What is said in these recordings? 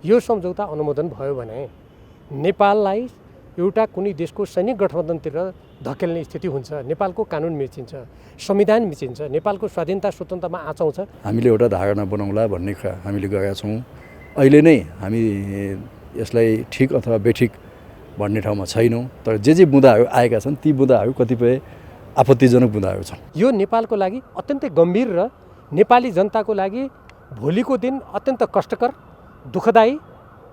यो सम्झौता अनुमोदन भयो भने नेपाललाई एउटा कुनै देशको सैनिक गठबन्धनतिर धकेल्ने स्थिति हुन्छ, नेपालको कानुन मिचिन्छ, संविधान मिचिन्छ, नेपालको स्वाधीनता स्वतन्त्रतामा आँचाउँछ। हामीले एउटा धारणा बनाउँला भन्ने हामीले गएका छौँ। अहिले नै हामी यसलाई ठिक अथवा बेठिक भन्ने ठाउँमा छैनौँ, तर जे बुँदाहरू आएका छन् ती बुँदाहरू कतिपय आपत्तिजनक बुँदाहरू छन्। यो नेपालको लागि अत्यन्तै गम्भीर र नेपाली जनताको लागि भोलिको दिन अत्यन्त कष्टकर दुःखदायी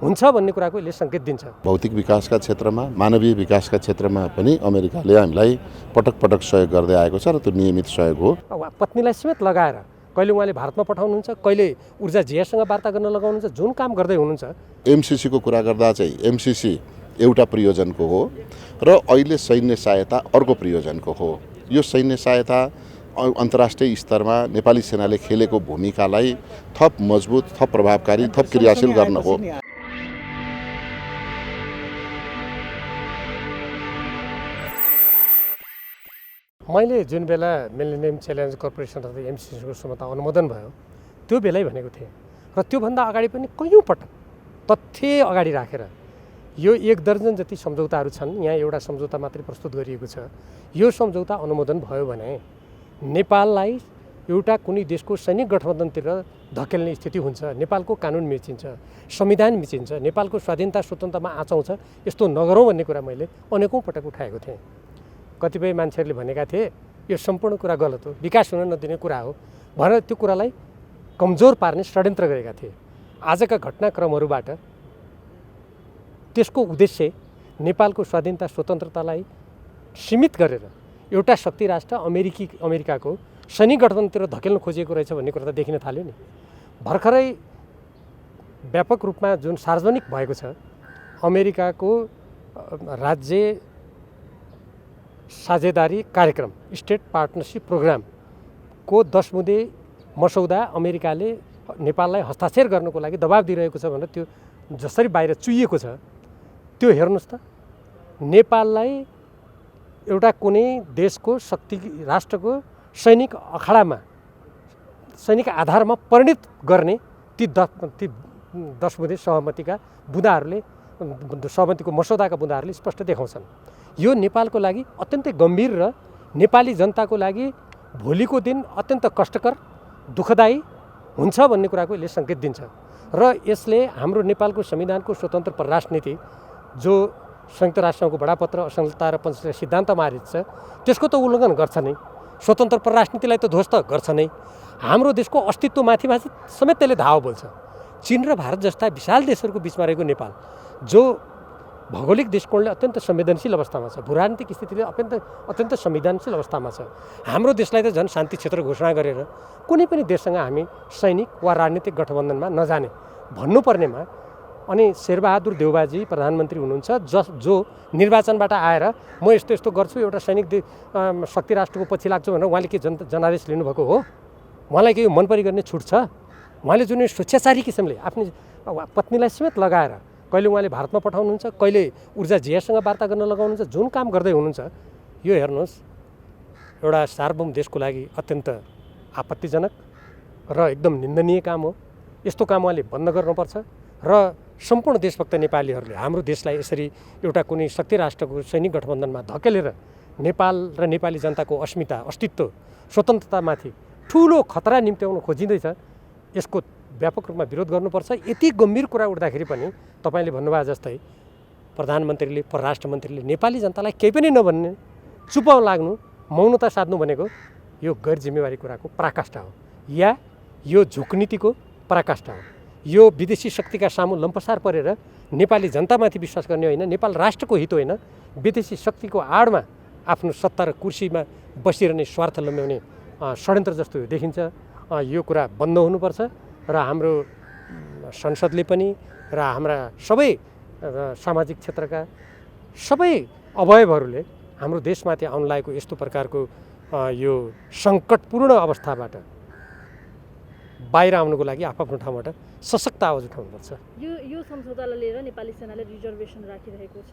हुन्छ भन्ने कुराको यसले सङ्केत दिन्छ। भौतिक विकासका क्षेत्रमा, मानवीय विकासका क्षेत्रमा पनि अमेरिकाले हामीलाई पटक पटक सहयोग गर्दै आएको छ र त्यो नियमित सहयोग हो। पत्नीलाई समेत लगाएर कहिले उहाँले भारतमा पठाउनुहुन्छ, कहिले ऊर्जा जियासँग वार्ता गर्न लगाउनुहुन्छ, जुन काम गर्दै हुनुहुन्छ। एमसिसीको कुरा गर्दा चाहिँ एमसिसी एउटा प्रयोजनको हो र अहिले सैन्य सहायता अर्को प्रयोजनको हो। यो सैन्य सहायता अन्तर्राष्ट्रिय स्तरमा नेपाली सेनाले खेलेको भूमिकालाई थप मजबुत, थप प्रभावकारी, थप क्रियाशील गर्न हो। मैले जुन बेला मिलेनियम च्यालेन्ज कर्पोरेसन अथवा एमसिसीको सम्झौता अनुमोदन भयो त्यो बेलै भनेको थिएँ र त्योभन्दा अगाडि पनि कैयौँ पटक तथ्य अगाडि राखेर यो 1 दर्जन जति सम्झौताहरू छन्। यहाँ एउटा सम्झौता मात्रै प्रस्तुत गरिएको छ। यो सम्झौता अनुमोदन भयो भने नेपाललाई एउटा कुनै देशको सैनिक गठबन्धनतिर धकेल्ने स्थिति हुन्छ, नेपालको कानुन मिचिन्छ, संविधान मिचिन्छ, नेपालको स्वाधीनता स्वतन्त्रतामा आँचाउँछ। यस्तो नगरौँ भन्ने कुरा मैले अनेकौँ पटक उठाएको थिएँ। कतिपय मान्छेहरूले भनेका थिए यो सम्पूर्ण कुरा गलत हो, विकास हुन नदिने कुरा हो भनेर त्यो कुरालाई कमजोर पार्ने षड्यन्त्र गरेका थिए। आजका घटनाक्रमहरूबाट त्यसको उद्देश्य नेपालको स्वाधीनता स्वतन्त्रतालाई सीमित गरेर एउटा शक्ति राष्ट्र अमेरिकाको सैनिक गठबन्धनतिर धकेल्न खोजिएको रहेछ भन्ने कुरा त देखिन थाल्यो नि। भर्खरै व्यापक रूपमा जुन सार्वजनिक भएको छ अमेरिकाको राज्य साझेदारी कार्यक्रम स्टेट पार्टनरसिप प्रोग्रामको 10 बुँदे मसौदा अमेरिकाले नेपाललाई हस्ताक्षर गर्नको लागि दबाब दिइरहेको छ भनेर त्यो जसरी बाहिर चुइएको छ त्यो हेर्नुहोस् त। नेपाललाई एउटा कुनै देशको शक्ति राष्ट्रको सैनिक अखाडामा सैनिक आधारमा परिणत गर्ने ती 10 बुँदे सहमतिका बुँदाहरूले सहमतिको मसौदाका बुँदाहरूले स्पष्ट देखाउँछन्। यो नेपालको लागि अत्यन्तै गम्भीर र नेपाली जनताको लागि भोलिको दिन अत्यन्त कष्टकर दुःखदायी हुन्छ भन्ने कुराको यसले सङ्केत दिन्छ र यसले हाम्रो नेपालको संविधानको स्वतन्त्र परराष्ट्र नीति जो संयुक्त राष्ट्रसङ्घको बडापत्र अक्षमता र पञ्चस्तरीय सिद्धान्तमा आधारित छ त्यसको त उल्लङ्घन गर्छ नै, स्वतन्त्र परराष्ट्र नीतिलाई त ध्वस्त गर्छ नै। हाम्रो देशको अस्तित्वमाथि समेत त्यसले धावा बोल्छ। चीन र भारत जस्ता विशाल देशहरूको बिचमा रहेको नेपाल जो भौगोलिक दृष्टिकोणले अत्यन्त संवेदनशील अवस्थामा छ, भूराजनीतिक स्थितिले अत्यन्त संवेदनशील अवस्थामा छ। हाम्रो देशलाई त झन् शान्ति क्षेत्र घोषणा गरेर कुनै पनि देशसँग हामी सैनिक वा राजनीतिक गठबन्धनमा नजाने भन्नुपर्नेमा अनि शेरबहादुर देउबाजी प्रधानमन्त्री हुनुहुन्छ जो निर्वाचनबाट आएर म यस्तो यस्तो गर्छु एउटा सैनिक शक्ति राष्ट्रको पछि लाग्छु भनेर उहाँले के जनादेश लिनुभएको हो? उहाँलाई के मन परी गर्ने छुट छ? उहाँले जुन स्वेच्छाचारी किसिमले आफ्नो पत्नीलाई समेत लगाएर कहिले उहाँले भारतमा पठाउनुहुन्छ, कहिले ऊर्जा जियासँग वार्ता गर्न लगाउनुहुन्छ, जुन काम गर्दै हुनुहुन्छ यो हेर्नुहोस् एउटा सार्वभौम देशको लागि अत्यन्त आपत्तिजनक र एकदम निन्दनीय काम हो। यस्तो काम उहाँले बन्द गर्नुपर्छ र सम्पूर्ण देशभक्त नेपालीहरूले हाम्रो देशलाई यसरी एउटा कुनै शक्ति राष्ट्रको सैनिक गठबन्धनमा धकेलेर नेपाल र नेपाली जनताको अस्मिता, अस्तित्व, स्वतन्त्रतामाथि ठुलो खतरा निम्त्याउन खोजिँदैछ। यसको व्यापक रूपमा विरोध गर्नुपर्छ। यति गम्भीर कुरा उठ्दाखेरि पनि तपाईँले भन्नुभयो जस्तै प्रधानमन्त्रीले, परराष्ट्र मन्त्रीले नेपाली जनतालाई केही पनि नभन्ने, चुप लाग्नु, मौनता साध्नु भनेको यो गैर जिम्मेवारी कुराको पराकाष्ठा हो या यो झुकनीतिको पराकाष्ठा हो। यो विदेशी शक्तिका सामु लम्पसार परेर नेपाली जनतामाथि विश्वास गर्ने होइन, नेपाल राष्ट्रको हित होइन, विदेशी शक्तिको आडमा आफ्नो सत्ता र कुर्सीमा बसिरहने स्वार्थ लम्ब्याउने षड्यन्त्र जस्तो देखिन्छ। यो कुरा बन्द हुनुपर्छ र हाम्रो संसदले पनि र हाम्रा सबै सामाजिक क्षेत्रका सबै अवयवहरूले हाम्रो देशमाथि आउन लागेको यस्तो प्रकारको यो सङ्कटपूर्ण अवस्थाबाट बाहिर आउनुको लागि आफ्नो ठाउँबाट सशक्त आवाज उठाउनुपर्छ। यो सम्झौतालाई लिएर नेपाली सेनाले रिजर्भेसन राखिरहेको छ।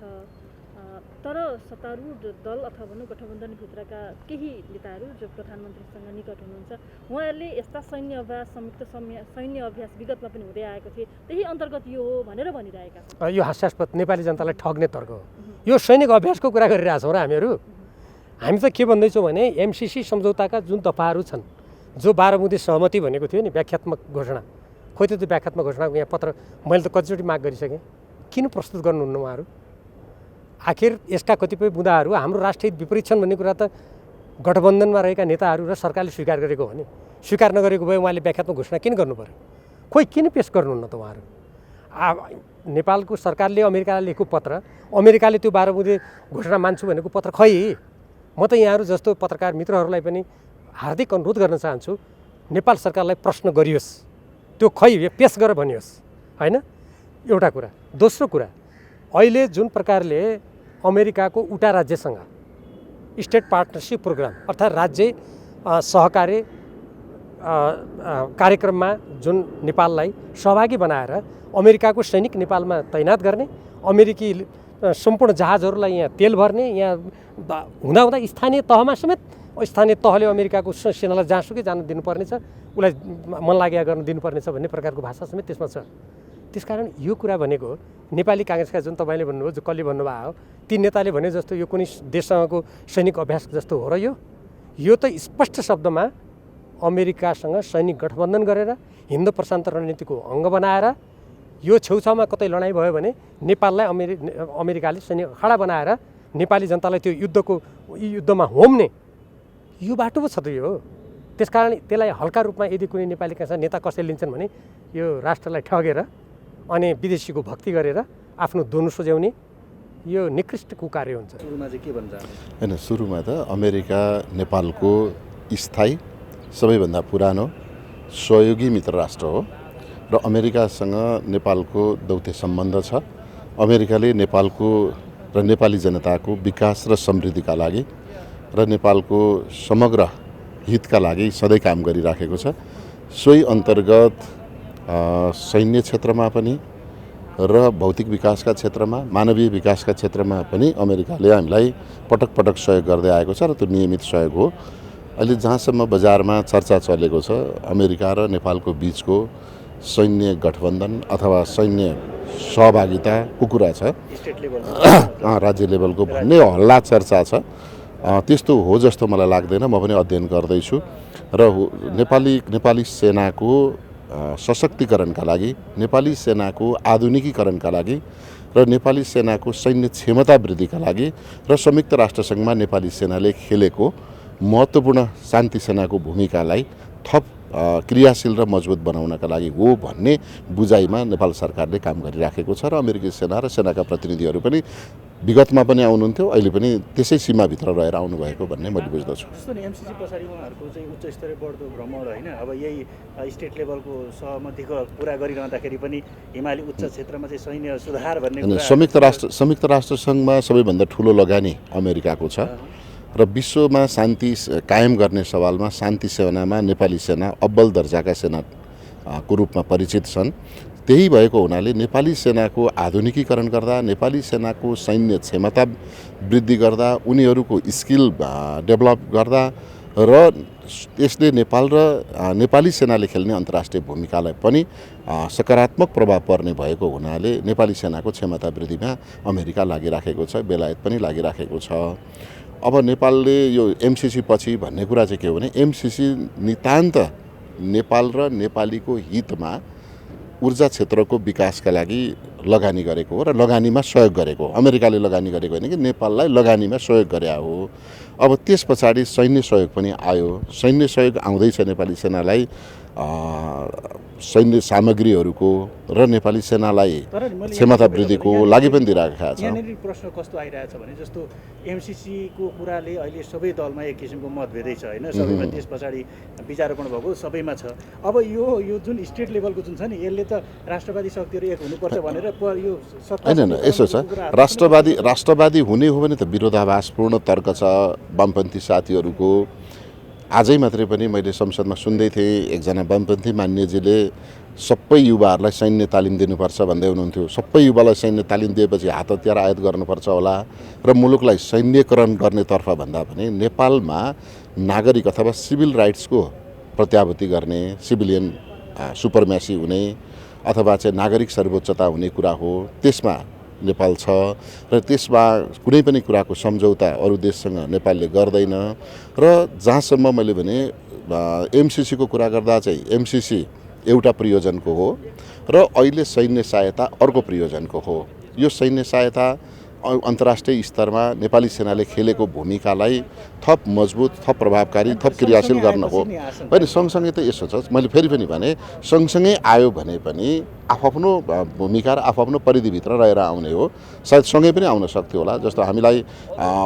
तर सत्तारूढ दल अथवा भनौँ गठबन्धनभित्रका केही नेताहरू जो प्रधानमन्त्रीसँग निकट हुनुहुन्छ उहाँहरूले यस्ता सैन्य अभ्यास संयुक्त सैन्य अभ्यास विगतमा पनि हुँदै आएको थिए त्यही अन्तर्गत यो हो भनेर भनिरहेका छन्। यो हास्यास्पद नेपाली जनतालाई ठग्ने तर्क हो। यो सैनिक अभ्यासको कुरा गरिरहेछौँ र हामीहरू। हामी त के भन्दैछौँ भने एमसिसी सम्झौताका जुन दफाहरू छन्, जो 12 बुँदे सहमति भनेको थियो नि व्याख्यात्मक घोषणा, खोइ त्यो व्याख्यात्मक घोषणाको यहाँ पत्र मैले त कतिचोटि माग गरिसकेँ, किन प्रस्तुत गर्नुहुन्न उहाँहरू? आखिर यसका कतिपय बुँदाहरू हाम्रो राष्ट्रहित विपरीत छन् भन्ने कुरा त गठबन्धनमा रहेका नेताहरू र सरकारले स्वीकार गरेको हो नि। स्वीकार नगरेको भए उहाँले व्याख्यात्मक घोषणा किन गर्नु पर्यो? खोइ किन पेस गर्नुहुन्न त उहाँहरू? नेपालको सरकारले अमेरिकालाई लेखेको पत्र, अमेरिकाले त्यो 12 बुँदे घोषणा मान्छु भनेको पत्र खै? म त यहाँहरू जस्तो पत्रकार मित्रहरूलाई पनि हार्दिक अनुरोध गर्न चाहन्छु, नेपाल सरकारलाई प्रश्न गरियोस्, त्यो खै पेस गरेर भनियोस् होइन। एउटा कुरा। दोस्रो कुरा, अहिले जुन प्रकारले अमेरिकाको उटा राज्यसँग स्टेट पार्टनरसिप प्रोग्राम अर्थात् राज्य सहकार्य कार्यक्रममा जुन नेपाललाई सहभागी बनाएर अमेरिकाको सैनिक नेपालमा तैनात गर्ने, अमेरिकी सम्पूर्ण जहाजहरूलाई यहाँ तेल भर्ने, यहाँ हुँदा स्थानीय तहमा समेत स्थानीय तहले अमेरिकाको सेनालाई जहाँसुकै जान दिनुपर्नेछ, उसलाई मन लाग्या गर्न दिनुपर्नेछ भन्ने प्रकारको भाषा समेत त्यसमा छ। त्यसकारण यो कुरा भनेको नेपाली काङ्ग्रेसका जुन तपाईँले भन्नुभयो, जो कसले भन्नुभयो हो, ती नेताले भने जस्तो यो कुनै देशसँगको सैनिक अभ्यास जस्तो हो र यो त स्पष्ट शब्दमा अमेरिकासँग सैनिक गठबन्धन गरेर हिन्द प्रशान्त रणनीतिको अङ्ग बनाएर यो छेउछाउमा कतै लडाइँ भयो भने नेपाललाई अमेरिकाले सैनिक अखाडा बनाएर नेपाली जनतालाई त्यो युद्धमा होम्ने यो बाटो पो छ त यो। त्यसकारण त्यसलाई हल्का रूपमा यदि कुनै नेपाली नेता कसैले लिन्छन् भने यो राष्ट्रलाई ठगेर अनि विदेशीको भक्ति गरेर आफ्नो दोनो सुझाउने यो निकृष्ट कुकार्य हुन्छ। सुरुमा चाहिँ के भन्छ होइन, सुरुमा त अमेरिका नेपालको स्थायी सबैभन्दा पुरानो सहयोगी मित्र राष्ट्र हो र अमेरिकासँग नेपालको दौत्य सम्बन्ध छ। अमेरिकाले नेपालको र नेपाली जनताको विकास र समृद्धिका लागि र नेपालको समग्र हितका लागि सधैँ काम गरिराखेको छ। सोही अन्तर्गत सैन्य क्षेत्रमा पनि र भौतिक विकासका क्षेत्रमा, मानवीय विकासका क्षेत्रमा पनि अमेरिकाले हामीलाई पटक पटक सहयोग गर्दै आएको छ र त्यो नियमित सहयोग हो। अहिले जहाँसम्म बजारमा चर्चा चलेको छ अमेरिका र नेपालको बिचको सैन्य गठबन्धन अथवा सैन्य सहभागिताको कुरा छ, राज्य लेभलको भन्ने हल्ला चर्चा छ, त्यस्तो हो जस्तो मलाई लाग्दैन। म पनि अध्ययन गर्दैछु र नेपाली सेनाको सशक्तिकरणका लागि, नेपाली सेनाको आधुनिकीकरणका लागि र नेपाली सेनाको सैन्य क्षमता वृद्धिका लागि र संयुक्त राष्ट्रसङ्घमा नेपाली सेनाले खेलेको महत्त्वपूर्ण शान्ति सेनाको भूमिकालाई थप क्रियाशील र मजबुत बनाउनका लागि हो भन्ने बुझाइमा नेपाल सरकारले काम गरिराखेको छ र अमेरिकी सेना र सेनाका प्रतिनिधिहरू पनि विगतमा पनि आउनुहुन्थ्यो, अहिले पनि त्यसै सीमाभित्र रहेर आउनुभएको भन्ने मैले बुझ्दछु। जस्तो नि एमसिसी पछाडि उहाँहरूको चाहिँ उच्च स्तरीय बढ्दो भ्रमण होइन, अब यही स्टेट लेभलको सहमतिको कुरा गरिरहँदाखेरि पनि हिमाली उच्च क्षेत्रमा चाहिँ सैन्य सुधार भन्ने संयुक्त राष्ट्रसङ्घमा सबैभन्दा ठुलो लगानी अमेरिकाको छ र विश्वमा शान्ति कायम गर्ने सवालमा शान्ति सेनामा नेपाली सेना अब्बल दर्जाका सेनाको रूपमा परिचित छन्। त्यही भएको हुनाले नेपाली सेनाको आधुनिकीकरण गर्दा, नेपाली सेनाको सैन्य क्षमता वृद्धि गर्दा, उनीहरूको स्किल डेभलप गर्दा र यसले नेपाल र नेपाली सेनाले खेल्ने अन्तर्राष्ट्रिय भूमिकालाई पनि सकारात्मक प्रभाव पर्ने भएको हुनाले नेपाली सेनाको क्षमता वृद्धिमा अमेरिका लागिराखेको छ, बेलायत पनि लागिराखेको छ। अब नेपालले यो एमसिसी पछि भन्ने कुरा चाहिँ के हो भने एमसिसी नितान्त नेपाल र नेपालीको हितमा ऊर्जा क्षेत्रको विकासका लागि लगानी गरेको हो र लगानीमा सहयोग गरेको हो। अमेरिकाले लगानी गरेको होइन कि नेपाललाई लगानीमा सहयोग गरे हो। अब त्यस पछाडि सैन्य सहयोग पनि आयो। सैन्य सहयोग आउँदैछ नेपाली सेनालाई सैन्य सामग्रीहरूको र नेपाली सेनालाई क्षमता वृद्धिको लागि पनि दिइरहेका छ। यहाँनिर प्रश्न कस्तो आइरहेछ भने जस्तो एमसिसीको कुराले अहिले सबै दलमा एक किसिमको मतभेदै छ होइन, सबैमा त्यस पछाडि विचारोपण भएको सबैमा छ। अब यो जुन स्टेट लेभलको जुन छ नि यसले त राष्ट्रवादी शक्तिहरू एक हुनुपर्छ भनेर यो होइन, यसो छ, राष्ट्रवादी हुने हो भने त विरोधाभासपूर्ण तर्क छ वामपन्थी साथीहरूको। आजै मात्रै पनि मैले संसदमा सुन्दै थिएँ एकजना वामपन्थी मान्यजीले सबै युवाहरूलाई सैन्य तालिम दिनुपर्छ भन्दै हुनुहुन्थ्यो। सबै युवालाई सैन्य तालिम दिएपछि हात हतियार आयात गर्नुपर्छ होला र मुलुकलाई सैन्यकरण गर्नेतर्फ भन्दा पनि नेपालमा नागरिक अथवा सिभिल राइट्सको प्रत्याभूति गर्ने, सिभिलियन सुपरम्यासी हुने अथवा चाहिँ नागरिक सर्वोच्चता हुने कुरा हो। त्यसमा नेपाल छ र त्यसमा कुनै पनि कुराको सम्झौता अरू देशसँग नेपालले गर्दैन। र जहाँसम्म मैले भने एमसिसीको कुरा गर्दा चाहिँ एमसिसी एउटा प्रयोजनको हो र अहिले सैन्य सहायता अर्को प्रयोजनको हो। यो सैन्य सहायता अन्तर्राष्ट्रिय स्तरमा नेपाली सेनाले खेलेको भूमिकालाई थप मजबुत, थप प्रभावकारी, थप क्रियाशील गर्न हो। होइन, सँगसँगै त यसो छ, मैले फेरि पनि भने सँगसँगै आयो भने पनि आफ्नो भूमिका र आफ्नो परिधिभित्र रहेर आउने हो। सायद सँगै पनि आउन सक्थ्यो होला। जस्तो हामीलाई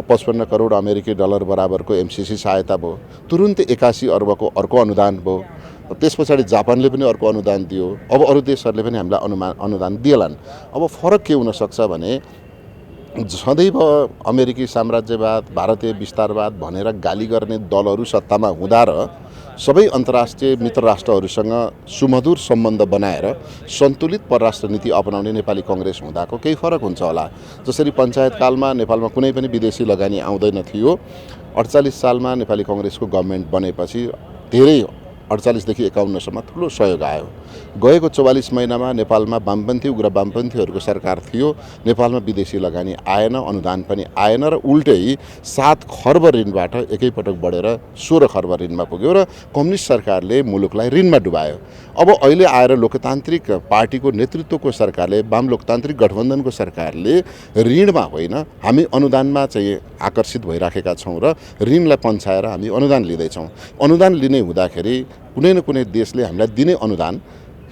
55 करोड अमेरिकी डलर बराबरको एमसिसी सहायता भयो, तुरुन्तै 81 अर्बको अर्को अनुदान भयो। त्यस पछाडि जापानले पनि अर्को अनुदान दियो। अब अरू देशहरूले पनि हामीलाई अनुदान दिएलान्। अब फरक के हुनसक्छ भने सदैव अमेरिकी साम्राज्यवाद, भारतीय विस्तारवाद भनेर गाली गर्ने दलहरू सत्तामा हुँदा र सबै अन्तर्राष्ट्रिय मित्र राष्ट्रहरूसँग सुमधुर सम्बन्ध बनाएर सन्तुलित परराष्ट्र नीति अपनाउने नेपाली कङ्ग्रेस हुँदाको केही फरक हुन्छ होला। जसरी पञ्चायतकालमा नेपालमा कुनै पनि विदेशी लगानी आउँदैन थियो, 48 सालमा नेपाली कङ्ग्रेसको गभर्मेन्ट बनेपछि धेरै 48 देखि 51 सम्म ठुलो सहयोग आयो। गएको 44 महिनामा नेपालमा वामपन्थी उग्र वामपन्थीहरूको सरकार थियो, नेपालमा विदेशी लगानी आएन, अनुदान पनि आएन र उल्टै 7 खर्ब ऋणबाट एकैपटक बढेर 16 खर्ब ऋणमा पुग्यो र कम्युनिस्ट सरकारले मुलुकलाई ऋणमा डुबायो। अब अहिले आएर लोकतान्त्रिक पार्टीको नेतृत्वको सरकारले, वाम लोकतान्त्रिक गठबन्धनको सरकारले ऋणमा होइन हामी अनुदानमा चाहिँ आकर्षित भइराखेका छौँ र ऋणलाई पन्छाएर हामी अनुदान लिँदैछौँ। अनुदान लिने हुँदाखेरि कुनै न कुनै देशले हामीलाई दिने अनुदान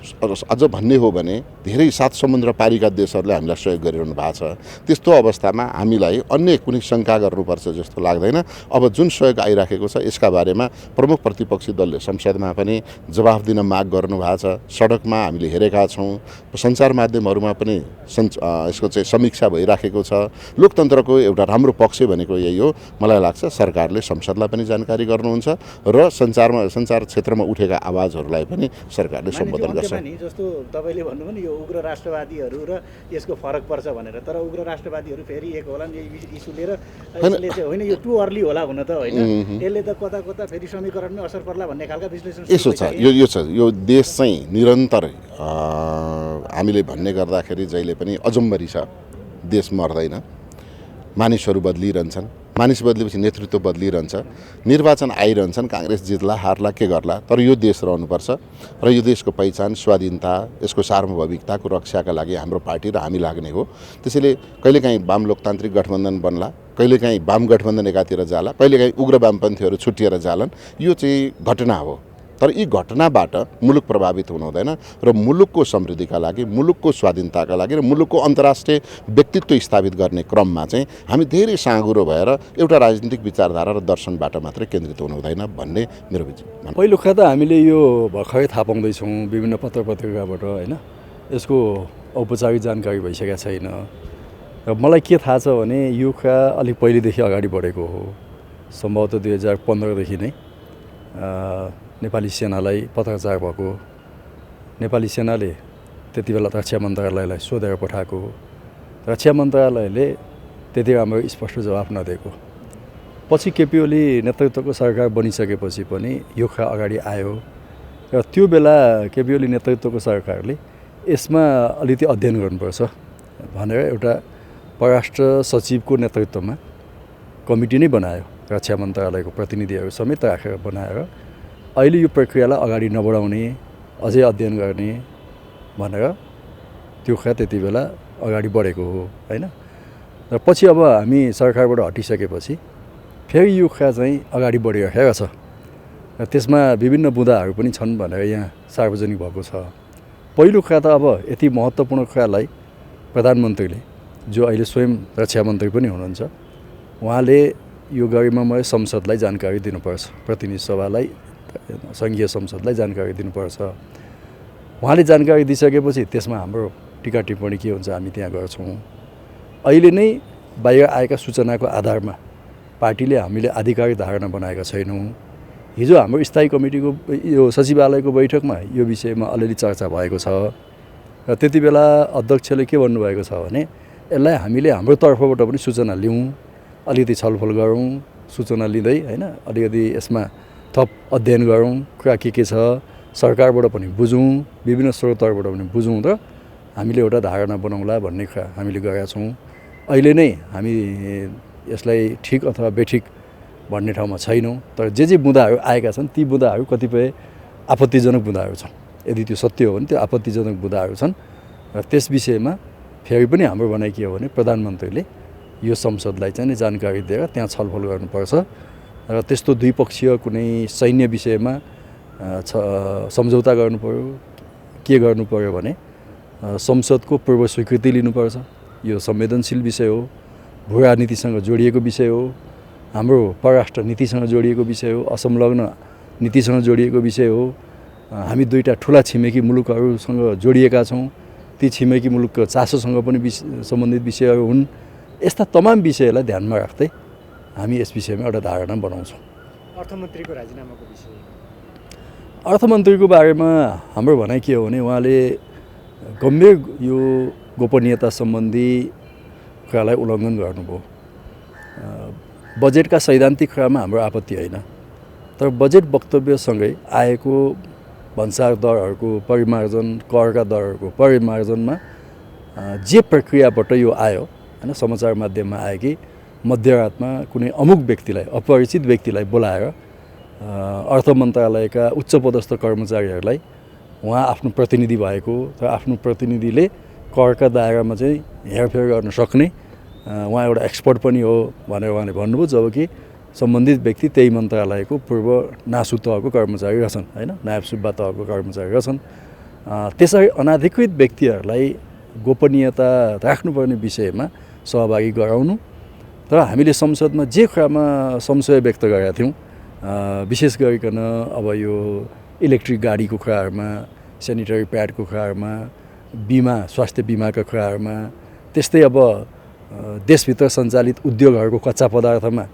अझ भन्ने हो भने धेरै 7 समुद्र पारीका देशहरूले हामीलाई सहयोग गरिरहनु भएको छ। त्यस्तो अवस्थामा हामीलाई अन्य कुनै शङ्का गर्नुपर्छ जस्तो लाग्दैन। अब जुन सहयोग आइराखेको छ यसका बारेमा प्रमुख प्रतिपक्षी दलले संसदमा पनि जवाफ दिन माग गर्नुभएको छ। सडकमा हामीले हेरेका छौँ, सञ्चार माध्यमहरूमा पनि यसको चाहिँ समीक्षा भइराखेको छ। लोकतन्त्रको एउटा राम्रो पक्ष भनेको यही हो। मलाई लाग्छ सरकारले संसदलाई पनि जानकारी गर्नुहुन्छ र सञ्चार क्षेत्रमा उठेका आवाजहरूलाई पनि सरकारले सम्बोधन गर्छ। जस्तो तपाईँले भन्नुभयो नि यो उग्र राष्ट्रवादीहरू र यसको फरक पर्छ भनेर, तर उग्र राष्ट्रवादीहरू फेरि एक होला नि इस्यु लिएर यसले चाहिँ होइन यो टु अर्ली होला हुन त होइन, यसले त कता कता फेरि समीकरणमै असर पर्ला भन्ने खालका विश्लेषण यसो छ। यो देश चाहिँ निरन्तर हामीले भन्ने गर्दाखेरि जहिले पनि अजम्बरी छ। देश मर्दैन, मानिसहरू बदलिरहन्छन्, मानिस बदलेपछि नेतृत्व बदलिरहन्छ, निर्वाचन आइरहन्छन्, काङ्ग्रेस जित्ला हार्ला के गर्ला, तर यो देश रहनुपर्छ र यो देशको पहिचान, स्वाधीनता, यसको सार्वभौमिकताको रक्षाका लागि हाम्रो पार्टी र हामी लाग्ने हो। त्यसैले कहिलेकाहीँ वाम लोकतान्त्रिक गठबन्धन बन्ला, कहिलेकाहीँ वाम गठबन्धन एकातिर जाला, कहिलेकाहीँ उग्र वामपन्थीहरू छुट्टिएर जालान्। यो चाहिँ घटना हो, तर यी घटनाबाट मुलुक प्रभावित हुनु हुँदैन र मुलुकको समृद्धिका लागि, मुलुकको स्वाधीनताका लागि र मुलुकको अन्तर्राष्ट्रिय व्यक्तित्व स्थापित गर्ने क्रममा चाहिँ हामी धेरै साँगुरो भएर एउटा राजनीतिक विचारधारा र दर्शनबाट मात्रै केन्द्रित हुनु हुँदैन भन्ने मेरो विचार। पहिलो कुरा त हामीले यो भर्खरै थाहा पाउँदैछौँ विभिन्न पत्रपत्रिकाबाट होइन, यसको औपचारिक जानकारी भइसकेका छैन। र मलाई के थाहा छ भने यो कुरा अलिक पहिलेदेखि अगाडि बढेको हो। सम्भवतः 2015देखि नै नेपाली सेनालाई पत्राचार भएको, नेपाली सेनाले त्यति बेला रक्षा मन्त्रालयलाई सोधेर पठाएको, रक्षा मन्त्रालयले त्यति राम्रो स्पष्ट जवाफ नदिएको। पछि केपी ओली नेतृत्वको सरकार बनिसकेपछि पनि यो कुरा अगाडि आयो र त्यो बेला केपी ओली नेतृत्वको सरकारले यसमा अलिकति अध्ययन गर्नुपर्छ भनेर एउटा परराष्ट्र सचिवको नेतृत्वमा कमिटी नै बनायो, रक्षा मन्त्रालयको प्रतिनिधिहरू समेत राखेर बनाएर अहिले यो प्रक्रियालाई अगाडि नबढाउने, अझै अध्ययन गर्ने भनेर त्यो कुरा त्यति बेला अगाडि बढेको हो होइन। र पछि अब हामी सरकारबाट हटिसकेपछि फेरि यो कुरा चाहिँ अगाडि बढिरहेको छ र त्यसमा विभिन्न बुँदाहरू पनि छन् भनेर यहाँ सार्वजनिक भएको छ। पहिलो कुरा त अब यति महत्त्वपूर्ण कुरालाई प्रधानमन्त्रीले, जो अहिले स्वयं रक्षा मन्त्री पनि हुनुहुन्छ, उहाँले यो गरिमामय संसदलाई जानकारी दिनुपर्छ, प्रतिनिधि सभालाई, सङ्घीय संसदलाई जानकारी दिनुपर्छ। उहाँले जानकारी दिइसकेपछि त्यसमा हाम्रो टिका टिप्पणी के हुन्छ हामी त्यहाँ गर्छौँ। अहिले नै बाहिर आएका सूचनाको आधारमा पार्टीले हामीले आधिकारिक धारणा बनाएका छैनौँ। हिजो हाम्रो स्थायी कमिटीको यो सचिवालयको बैठकमा यो विषयमा अलिअलि चर्चा भएको छ र त्यति बेला अध्यक्षले के भन्नुभएको छ भने यसलाई हामीले हाम्रो तर्फबाट पनि सूचना लिउँ, अलिकति छलफल गरौँ, सूचना लिँदै होइन अलिकति यसमा थप अध्ययन गरौँ, कुरा के छ, सरकारबाट पनि बुझौँ, विभिन्न स्रोतहरूबाट पनि बुझौँ र हामीले एउटा धारणा बनाउँला भन्ने कुरा हामीले गरेका छौँ। अहिले नै हामी यसलाई ठिक अथवा बेठिक भन्ने ठाउँमा छैनौँ, तर जे बुँदाहरू आएका छन् ती बुँदाहरू कतिपय आपत्तिजनक बुँदाहरू छन्। यदि त्यो सत्य हो भने त्यो आपत्तिजनक बुँदाहरू छन् र त्यस विषयमा फेरि पनि हाम्रो भनाइ के हो भने प्रधानमन्त्रीले यो संसदलाई चाहिँ जानकारी दिएर त्यहाँ छलफल गर्नुपर्छ र त्यस्तो द्विपक्षीय कुनै सैन्य विषयमा सम्झौता गर्नु पर्यो, के गर्नु पर्यो भने संसदको पूर्व स्वीकृति लिनुपर्छ। यो संवेदनशील विषय हो, भू राजनीतिसँग जोडिएको विषय हो, हाम्रो परराष्ट्र नीतिसँग जोडिएको विषय हो, असंलग्न नीतिसँग जोडिएको विषय हो। हामी दुईटा ठुला छिमेकी मुलुकहरूसँग जोडिएका छौँ, ती छिमेकी मुलुकको चासोसँग पनि सम्बन्धित विषयहरू हुन्। यस्ता तमाम विषयलाई ध्यानमा राख्दै हामी यस विषयमा एउटा धारणा बनाउँछौँ। अर्थमन्त्रीको राजीनामाको विषय, अर्थमन्त्रीको बारेमा हाम्रो भनाइ के हो भने उहाँले गम्भीर यो गोपनीयता सम्बन्धी कुरालाई उल्लङ्घन गर्नुभयो। बजेटका सैद्धान्तिक कुरामा हाम्रो आपत्ति होइन, तर बजेट वक्तव्यसँगै आएको भन्सार दरहरूको परिमार्जन, करका दरहरूको परिमार्जनमा जे प्रक्रियाबाट यो आयो होइन, समाचार माध्यममा आयो कि मध्यरातमा कुनै अमुक व्यक्तिलाई, अपरिचित व्यक्तिलाई बोलाएर अर्थ मन्त्रालयका उच्च पदस्थ कर्मचारीहरूलाई उहाँ आफ्नो प्रतिनिधि भएको र आफ्नो प्रतिनिधिले करका दायरामा चाहिँ हेरफेर गर्न सक्ने उहाँ एउटा एक्सपर्ट पनि हो भनेर उहाँले भन्नुभयो, जबकि सम्बन्धित व्यक्ति त्यही मन्त्रालयको पूर्व नासु तहको कर्मचारी रहेछन् होइन, नायब सुब्बा तहको कर्मचारी रहेछन्। त्यसरी अनाधिकृत व्यक्तिहरूलाई गोपनीयता राख्नुपर्ने विषयमा सहभागी गराउनु र हामीले संसदमा जे कुरामा संशय व्यक्त गरेका थियौँ, विशेष गरिकन अब यो इलेक्ट्रिक गाडीको कुराहरूमा, सेनिटरी प्याडको कुराहरूमा, बिमा, स्वास्थ्य बिमाका कुराहरूमा, त्यस्तै अब देशभित्र सञ्चालित उद्योगहरूको कच्चा पदार्थमा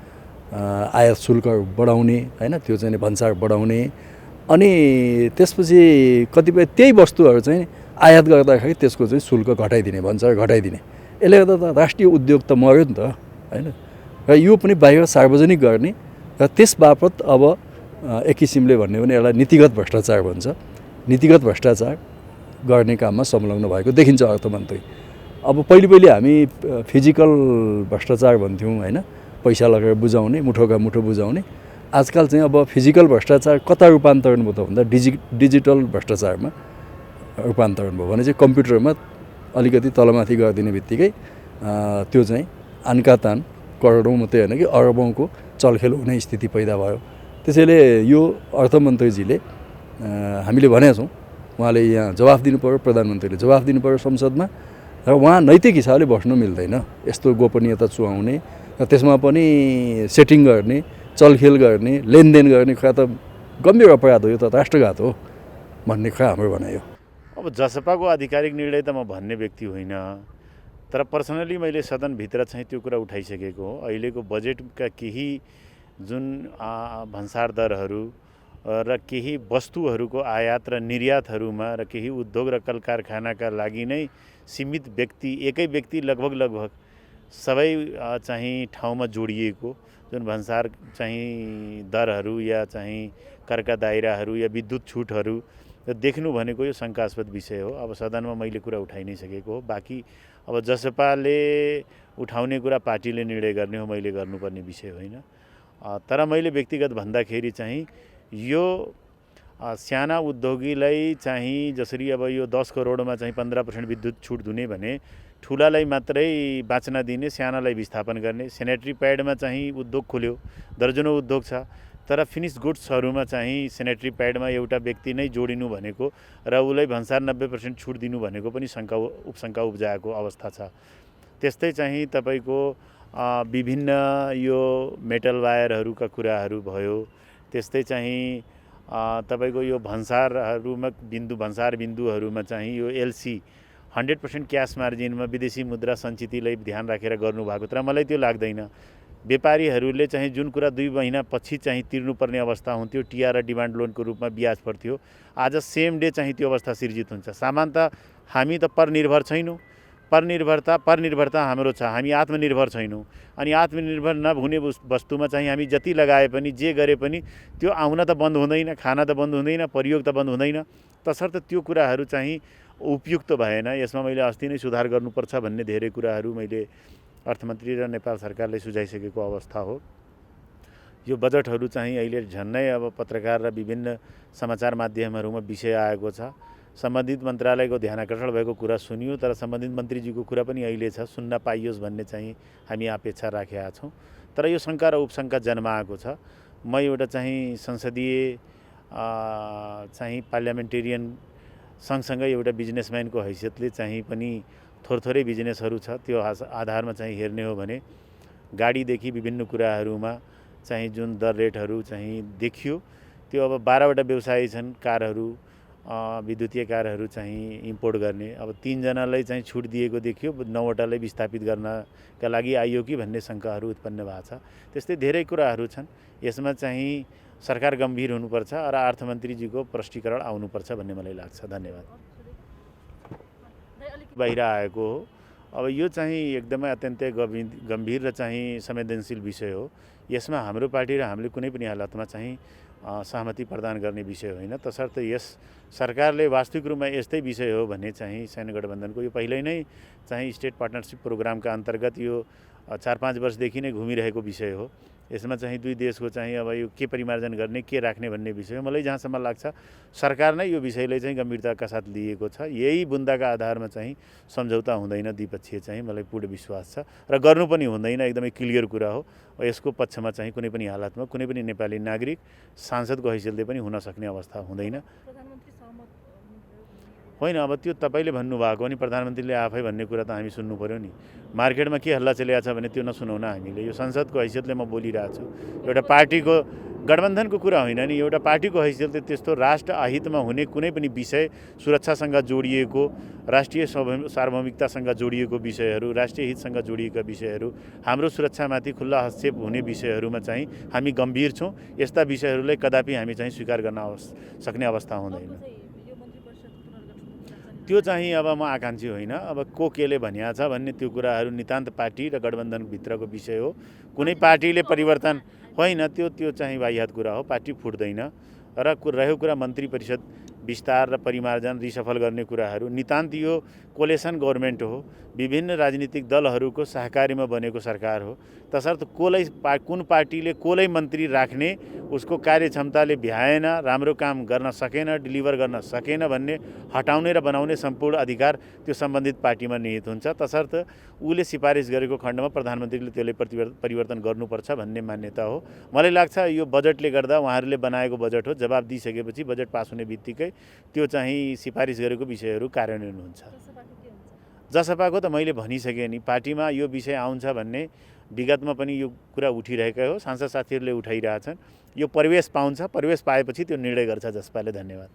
आयात शुल्कहरू बढाउने होइन, त्यो चाहिँ भन्सार बढाउने, अनि त्यसपछि कतिपय त्यही वस्तुहरू चाहिँ आयात गर्दाखेरि त्यसको चाहिँ शुल्क घटाइदिने, भन्सार घटाइदिने। यसले गर्दा त राष्ट्रिय उद्योग त मर्यो नि त होइन, र यो पनि बाहिर सार्वजनिक गर्ने र त्यसबापत अब एक किसिमले भन्यो भने यसलाई नीतिगत भ्रष्टाचार भन्छ, नीतिगत भ्रष्टाचार गर्ने काममा संलग्न भएको देखिन्छ अर्थमन्त्री। अब पहिले हामी फिजिकल भ्रष्टाचार भन्थ्यौँ होइन, पैसा लगेर बुझाउने, मुठोका मुठो बुझाउने। आजकल चाहिँ अब फिजिकल भ्रष्टाचार कता रूपान्तरण भयो त भन्दा डिजिटल भ्रष्टाचारमा रूपान्तरण भयो भने चाहिँ कम्प्युटरमा अलिकति तलमाथि गरिदिने बित्तिकै त्यो चाहिँ आनका तान करोडौँ मात्रै होइन कि अरबौँको चलखेल हुने स्थिति पैदा भयो। त्यसैले यो अर्थमन्त्रीजीले हामीले भनेका छौँ उहाँले यहाँ जवाफ दिनु पर्यो, प्रधानमन्त्रीले जवाफ दिनु पर्यो संसदमा, र उहाँ नैतिक हिसाबले बस्नु मिल्दैन। यस्तो गोपनीयता चुहाउने र त्यसमा पनि सेटिङ गर्ने, चलखेल गर्ने, लेनदेन गर्ने कुरा त गम्भीर अपराध हो, यो त राष्ट्रघात हो भन्ने कुरा हाम्रो भनाइ हो। अब जसपाको आधिकारिक निर्णय त म भन्ने व्यक्ति होइन, तर पर्सनली मैले सदनभित्र चाहिँ त्यो कुरा उठाइसकेको हो। अहिलेको बजेटका केही जुन भन्सार दरहरू र केही वस्तुहरूको आयात र निर्यातहरूमा र केही उद्योग र कल कारखानाका लागि नै सीमित व्यक्ति, एकै व्यक्ति लगभग सबै चाहिँ ठाउँमा जोडिएको जुन भन्सार चाहिँ दरहरू या चाहिँ करका दायराहरू या विद्युत छुटहरू देख्नु भनेको यो शङ्कास्पद विषय हो। अब सदनमा मैले कुरा उठाइ नै सकेको हो। बाँकी अब जसपाले उठाउने कुरा पार्टीले निर्णय गर्ने हो, मैले गर्नुपर्ने विषय होइन। तर मैले व्यक्तिगत भन्दाखेरि चाहिँ यो साना उद्योगीलाई चाहिँ जसरी अब यो 10 करोडमा चाहिँ 15% विद्युत छुट दिने भने ठुलालाई मात्रै बाँच्न दिने, सानालाई विस्थापन गर्ने। सेनेटरी प्याडमा चाहिँ उद्योग खोल्यो, दर्जनौँ उद्योग छ, तर फिनिस गुड्सहरूमा चाहिँ सेनेटरी प्याडमा एउटा व्यक्ति नै जोडिनु भनेको र उसलाई भन्सार 90% छुट दिनु भनेको पनि उपशङ्का उब्जाएको अवस्था छ। त्यस्तै चाहिँ तपाईँको विभिन्न यो मेटल वायरहरूका कुराहरू भयो, त्यस्तै चाहिँ तपाईँको यो भन्सारहरूमा भन्सार बिन्दुहरूमा चाहिँ यो एलसी 100% क्यास मार्जिनमा विदेशी मुद्रा सञ्चितलाई ध्यान राखेर गर्नुभएको, तर मलाई त्यो लाग्दैन। व्यापारीहरूले चाहिँ जुन कुरा 2 महिनापछि चाहिँ तिर्नुपर्ने अवस्था हुन्थ्यो टिआर र डिमान्ड लोनको रूपमा ब्याज पर्थ्यो, आज सेम डे चाहिँ त्यो अवस्था सिर्जित हुन्छ। सामान्यतः हामी त परनिर्भर छैनौँ, परनिर्भरता हाम्रो छ, हामी आत्मनिर्भर छैनौँ। अनि आत्मनिर्भर नहुने वस्तुमा चाहिँ हामी जति लगाए पनि जे गरे पनि त्यो आउन त बन्द हुँदैन, खाना त बन्द हुँदैन, प्रयोग त बन्द हुँदैन। तसर्थ त्यो कुराहरू चाहिँ उपयुक्त भएन। यसमा मैले अस्ति नै सुधार गर्नुपर्छ भन्ने धेरै कुराहरू मैले अर्थमन्त्री र नेपाल सरकारले सुझाइसकेको अवस्था हो। यो बजेटहरू चाहिँ अहिले झन्नै अब पत्रकार र विभिन्न समाचार माध्यमहरूमा विषय आएको छ। सम्बन्धित मन्त्रालयको ध्यानाकर्षण भएको कुरा सुनियो, तर सम्बन्धित मन्त्रीजीको कुरा पनि अहिले छ, सुन्न पाइयोस् भन्ने चाहिँ हामी अपेक्षा राखेका छौँ। तर यो शङ्का र उपशङ्का जन्माएको छ। म एउटा चाहिँ संसदीय चाहिँ पार्लियामेन्टेरियन सँगसँगै एउटा बिजनेसम्यानको हैसियतले चाहिँ पनि थोरै बिजनेसहरू छ, त्यो आधारमा चाहिँ हेर्ने हो भने गाडीदेखि विभिन्न कुराहरूमा चाहिँ जुन दर रेटहरू चाहिँ देखियो, त्यो अब 12वटा व्यवसाय छन् कारहरू, विद्युतीय कारहरू चाहिँ इम्पोर्ट गर्ने। अब 3 जनालाई चाहिँ छुट दिएको देखियो, 9वटालाई विस्थापित गर्नका लागि आइयो कि भन्ने शङ्काहरू उत्पन्न भएको छ। त्यस्तै धेरै कुराहरू छन्। यसमा चाहिँ सरकार गम्भीर हुनुपर्छ र अर्थमन्त्रीजीको प्रष्टीकरण आउनुपर्छ भन्ने मलाई लाग्छ। धन्यवाद। बाहिर आएको हो, अब यो चाहिँ एकदमै अत्यन्तै गम्भीर र चाहिँ संवेदनशील विषय हो। यसमा हाम्रो पार्टी र हामीले कुनै पनि हालतमा चाहिँ सहमति प्रदान गर्ने विषय होइन। तसर्थ यस सरकारले वास्तविक रूपमा यस्तै विषय हो भने चाहिँ सैन्य गठबन्धनको यो पहिल्यै नै चाहिँ स्टेट पार्टनरसिप प्रोग्रामका अन्तर्गत यो 4-5 वर्षदेखि नै घुमिरहेको विषय हो। यसमा चाहिँ दुई देशको चाहिँ अब यो के परिमार्जन गर्ने, के राख्ने भन्ने विषय हो। मलाई जहाँसम्म लाग्छ सरकार नै यो विषयलाई चाहिँ गम्भीरताका साथ लिएको छ। यही बुन्दाका आधारमा चाहिँ सम्झौता हुँदैन द्विपक्षीय चाहिँ मलाई पूर्ण विश्वास छ र गर्नु पनि हुँदैन, एकदमै क्लियर कुरा हो। यसको पक्षमा चाहिँ कुनै पनि हालतमा कुनै पनि नेपाली नागरिक सांसदको हैसियतले पनि हुन सक्ने अवस्था हुँदैन। होइन, अब त्यो तपाईँले भन्नुभएको नि प्रधानमन्त्रीले आफै भन्ने कुरा त हामी सुन्नु पर्यो नि। मार्केटमा के हल्ला चलिरहेको छ भने त्यो नसुनाउन हामीले। यो संसदको हैसियतले म बोलिरहेको छु, एउटा पार्टीको गठबन्धनको कुरा होइन नि, एउटा पार्टीको हैसियतले त्यस्तो राष्ट्र अहितमा हुने कुनै पनि विषय, सुरक्षासँग जोडिएको, राष्ट्रिय सार्वभौमिकतासँग जोडिएको विषयहरू, राष्ट्रिय हितसँग जोडिएका विषयहरू, हाम्रो सुरक्षामाथि खुल्ला हस्तक्षेप हुने विषयहरूमा चाहिँ हामी गम्भीर छौँ। यस्ता विषयहरूलाई कदापि हामी चाहिँ स्वीकार गर्न सक्ने अवस्था हुँदैन। त्यो चाहिँ अब म आकाङ्क्षी होइन। अब को केले भनिया छ भन्ने त्यो कुराहरू नितान्त पार्टी र गठबन्धनभित्रको विषय हो। कुनै पार्टीले परिवर्तन होइन, त्यो चाहिँ वाहियात कुरा हो। पार्टी फुट्दैन र रह्यो कुरा मन्त्री परिषद विस्तार र परिमार्जन रिसफल गर्ने कुराहरू, नितान्त यो कोलेसन गभर्मेन्ट हो, विभिन्न राजनीतिक दलहरूको सहकारीमा बनेको सरकार हो। तसर्थ कुन पार्टीले कोलाई मन्त्री राख्ने, उसको कार्यक्षमताले भ्याएन, राम्रो काम गर्न सकेन, डिलिभर गर्न सकेन भन्ने हटाउने र बनाउने सम्पूर्ण अधिकार त्यो सम्बन्धित पार्टीमा निहित हुन्छ। तसर्थ उसले सिफारिस गरेको खण्डमा प्रधानमन्त्रीले त्यसले परिवर्तन गर्नुपर्छ भन्ने मान्यता हो। मलाई लाग्छ यो बजेटले गर्दा उहाँहरूले बनाएको बजेट हो, जवाब दिइसकेपछि बजेट पास हुने बित्तिकै त्यो चाहिँ सिफारिस गरेको विषयहरू कार्यान्वयन हुन्छ। जसपाको त मैले भनिसकेँ नि, पार्टीमा यो विषय आउँछ भन्ने विगतमा पनि यो कुरा उठिरहेकै हो, सांसद साथीहरूले उठाइरहेछन्। यो प्रवेश पाउँछ, प्रवेश पाएपछि त्यो निर्णय गर्छ जसपाले। धन्यवाद।